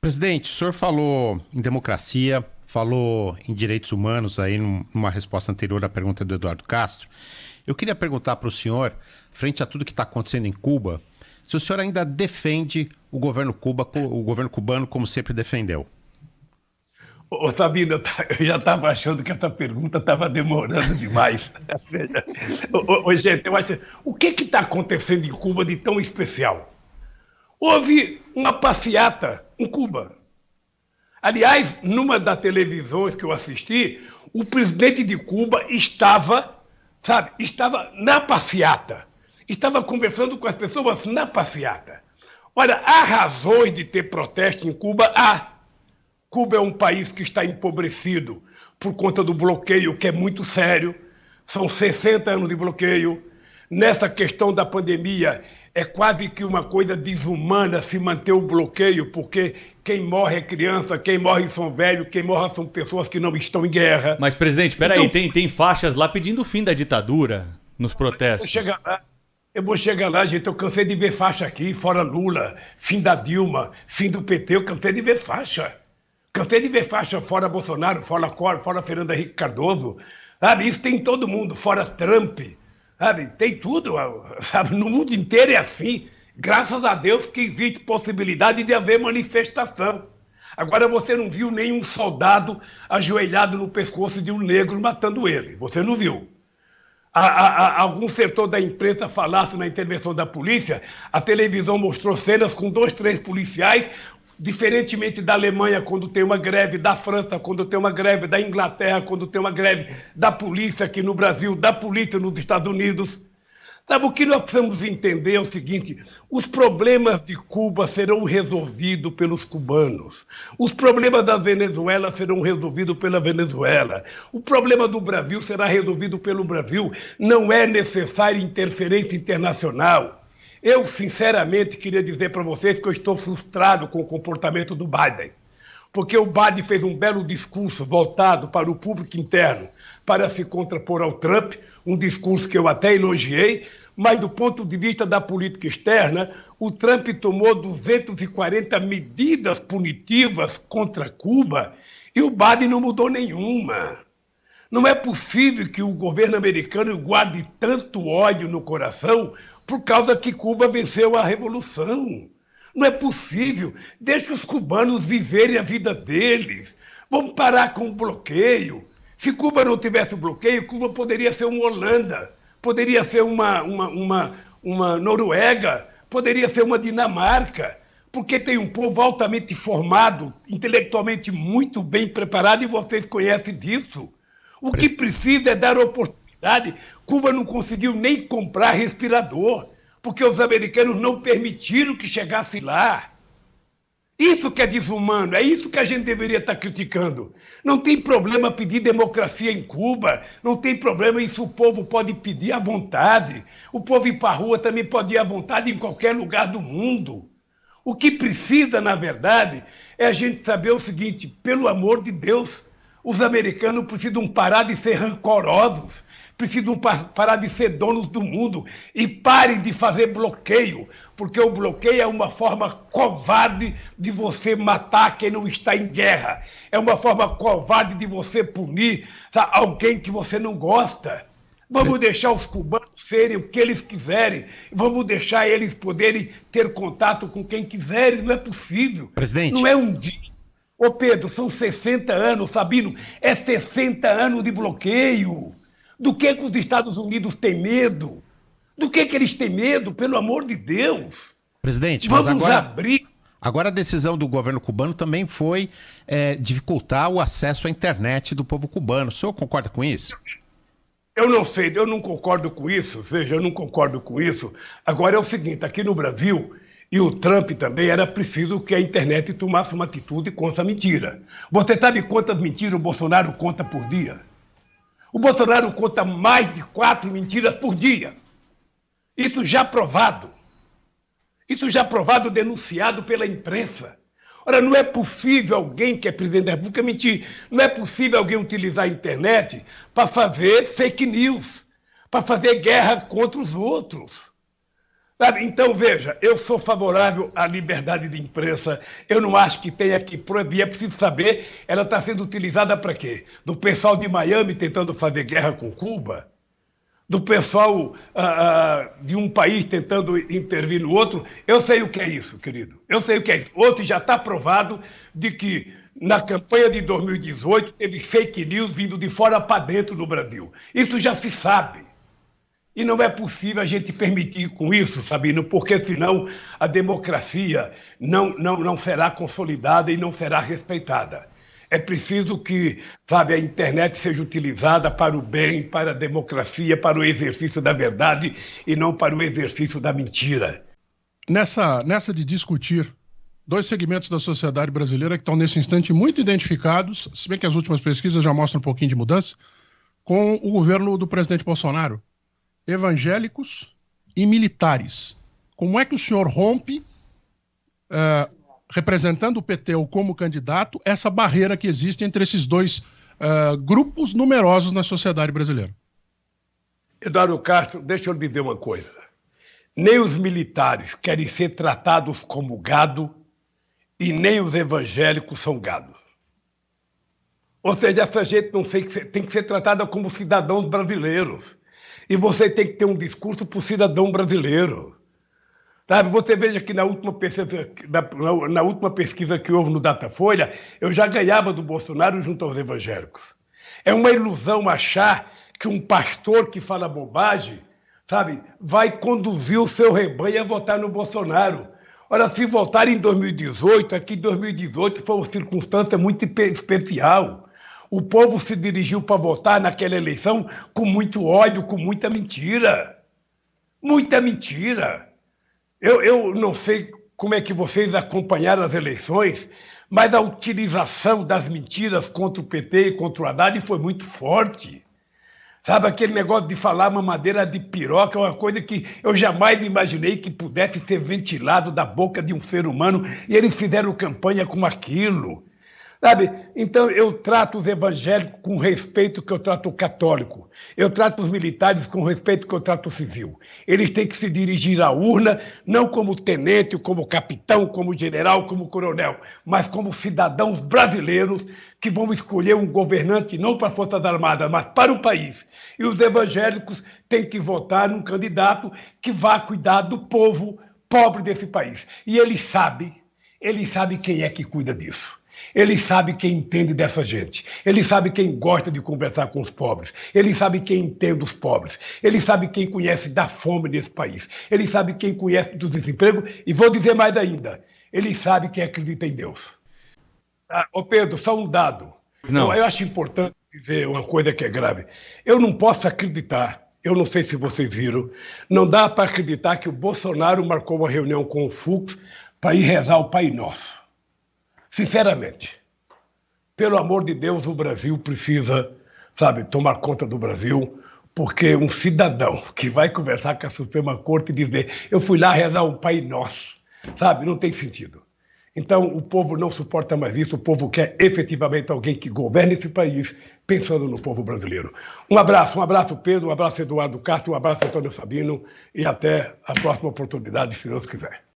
Presidente, o senhor falou em democracia, falou em direitos humanos aí numa resposta anterior à pergunta do Eduardo Castro. Eu queria perguntar para o senhor, frente a tudo que está acontecendo em Cuba, se o senhor ainda defende o governo cubano como sempre defendeu. Ô, Sabino, eu já estava achando que essa pergunta estava demorando demais. Gente, eu acho, o que está acontecendo em Cuba de tão especial? Houve uma passeata em Cuba. Aliás, numa das televisões que eu assisti, o presidente de Cuba estava na passeata. Estava conversando com as pessoas na passeata. Olha, há razões de ter protesto em Cuba? Há. Cuba é um país que está empobrecido por conta do bloqueio, que é muito sério. São 60 anos de bloqueio. Nessa questão da pandemia, é quase que uma coisa desumana se manter o bloqueio, porque quem morre é criança, quem morre são velhos, quem morre são pessoas que não estão em guerra. Mas, presidente, peraí, tem faixas lá pedindo o fim da ditadura nos protestos. Eu vou chegar lá, gente. Eu cansei de ver faixa aqui, fora Lula, fim da Dilma, fim do PT. Eu cansei de ver faixa. Cansei de ver faixa fora Bolsonaro, fora Collor, fora Fernando Henrique Cardoso. Sabe? Isso tem em todo mundo, fora Trump. Sabe? Tem tudo. Sabe? No mundo inteiro é assim. Graças a Deus que existe possibilidade de haver manifestação. Agora você não viu nenhum soldado ajoelhado no pescoço de um negro matando ele. Você não viu. Algum setor da imprensa falasse na intervenção da polícia, a televisão mostrou cenas com 2, 3 policiais, diferentemente da Alemanha, quando tem uma greve, da França, quando tem uma greve, da Inglaterra, quando tem uma greve, da polícia aqui no Brasil, da polícia nos Estados Unidos. Sabe, o que nós precisamos entender é o seguinte: os problemas de Cuba serão resolvidos pelos cubanos. Os problemas da Venezuela serão resolvidos pela Venezuela. O problema do Brasil será resolvido pelo Brasil. Não é necessária interferência internacional. Eu, sinceramente, queria dizer para vocês que eu estou frustrado com o comportamento do Biden. Porque o Biden fez um belo discurso voltado para o público interno, para se contrapor ao Trump, um discurso que eu até elogiei, mas do ponto de vista da política externa, o Trump tomou 240 medidas punitivas contra Cuba e o Biden não mudou nenhuma. Não é possível que o governo americano guarde tanto ódio no coração por causa que Cuba venceu a revolução. Não é possível. Deixa os cubanos viverem a vida deles. Vamos parar com o bloqueio. Se Cuba não tivesse o bloqueio, Cuba poderia ser uma Holanda, poderia ser uma Noruega, poderia ser uma Dinamarca, porque tem um povo altamente formado, intelectualmente muito bem preparado, e vocês conhecem disso. O que precisa é dar oportunidade. Cuba não conseguiu nem comprar respirador, porque os americanos não permitiram que chegasse lá. Isso que é desumano, é isso que a gente deveria estar criticando. Não tem problema pedir democracia em Cuba, não tem problema, isso o povo pode pedir à vontade. O povo ir para a rua também pode ir à vontade em qualquer lugar do mundo. O que precisa, na verdade, é a gente saber o seguinte: pelo amor de Deus, os americanos precisam parar de ser rancorosos, precisam parar de ser donos do mundo e parem de fazer bloqueio, porque o bloqueio é uma forma covarde de você matar quem não está em guerra. É uma forma covarde de você punir alguém que você não gosta. Vamos deixar os cubanos serem o que eles quiserem. Vamos deixar eles poderem ter contato com quem quiserem. Não é possível. Presidente. Não é um dia. Ô Pedro, são 60 anos, Sabino. É 60 anos de bloqueio. Do que os Estados Unidos têm medo? Do que eles têm medo, pelo amor de Deus? Presidente, vamos mas agora, abrir. Agora a decisão do governo cubano também foi dificultar o acesso à internet do povo cubano. O senhor concorda com isso? Eu não sei, eu não concordo com isso. Veja, eu não concordo com isso. Agora é o seguinte, aqui no Brasil, e o Trump também, era preciso que a internet tomasse uma atitude contra a mentira. Você sabe quantas mentiras o Bolsonaro conta por dia? O Bolsonaro conta mais de 4 mentiras por dia. Isso já provado. Isso já provado, denunciado pela imprensa. Ora, não é possível alguém que é presidente da República mentir. Não é possível alguém utilizar a internet para fazer fake news, para fazer guerra contra os outros. Sabe? Então, veja, eu sou favorável à liberdade de imprensa, eu não acho que tenha que proibir, é preciso saber, ela está sendo utilizada para quê? Do pessoal de Miami tentando fazer guerra com Cuba? Do pessoal de um país tentando intervir no outro? Eu sei o que é isso, querido, eu sei o que é isso. Hoje já está provado de que na campanha de 2018 teve fake news vindo de fora para dentro do Brasil. Isso já se sabe. E não é possível a gente permitir com isso, Sabino, porque senão a democracia não será consolidada e não será respeitada. É preciso que, sabe, a internet seja utilizada para o bem, para a democracia, para o exercício da verdade e não para o exercício da mentira. Nessa de discutir dois segmentos da sociedade brasileira que estão nesse instante muito identificados, se bem que as últimas pesquisas já mostram um pouquinho de mudança, com o governo do presidente Bolsonaro. Evangélicos e militares. Como é que o senhor rompe, representando o PT ou como candidato, essa barreira que existe entre esses dois grupos numerosos na sociedade brasileira? Eduardo Castro, deixa eu lhe dizer uma coisa. Nem os militares querem ser tratados como gado e nem os evangélicos são gados. Ou seja, essa gente tem que ser tratada como cidadãos brasileiros. E você tem que ter um discurso para o cidadão brasileiro. Sabe? Você veja que na última pesquisa que houve no Datafolha, eu já ganhava do Bolsonaro junto aos evangélicos. É uma ilusão achar que um pastor que fala bobagem, sabe, vai conduzir o seu rebanho a votar no Bolsonaro. Ora, se votar em 2018, aqui em 2018 foi uma circunstância muito especial. O povo se dirigiu para votar naquela eleição com muito ódio, com muita mentira. Muita mentira. Eu não sei como é que vocês acompanharam as eleições, mas a utilização das mentiras contra o PT e contra o Haddad foi muito forte. Sabe, aquele negócio de falar mamadeira de piroca é uma coisa que eu jamais imaginei que pudesse ser ventilado da boca de um ser humano, e eles fizeram campanha com aquilo. Sabe? Então, eu trato os evangélicos com o respeito que eu trato o católico. Eu trato os militares com o respeito que eu trato o civil. Eles têm que se dirigir à urna, não como tenente, como capitão, como general, como coronel, mas como cidadãos brasileiros que vão escolher um governante não para as Forças Armadas, mas para o país. E os evangélicos têm que votar num candidato que vá cuidar do povo pobre desse país. E ele sabe quem é que cuida disso. Ele sabe quem entende dessa gente. Ele sabe quem gosta de conversar com os pobres. Ele sabe quem entende os pobres. Ele sabe quem conhece da fome nesse país. Ele sabe quem conhece do desemprego. E vou dizer mais ainda. Ele sabe quem acredita em Deus. Ô Pedro, só um dado. Não. Eu acho importante dizer uma coisa que é grave. Eu não posso acreditar, eu não sei se vocês viram, não dá para acreditar que o Bolsonaro marcou uma reunião com o Fux para ir rezar o Pai Nosso. Sinceramente, pelo amor de Deus, o Brasil precisa, sabe, tomar conta do Brasil, porque um cidadão que vai conversar com a Suprema Corte e dizer eu fui lá rezar um Pai Nosso, sabe, não tem sentido. Então, o povo não suporta mais isso, o povo quer efetivamente alguém que governe esse país, pensando no povo brasileiro. Um abraço Pedro, um abraço Eduardo Castro, um abraço Antônio Sabino e até a próxima oportunidade, se Deus quiser.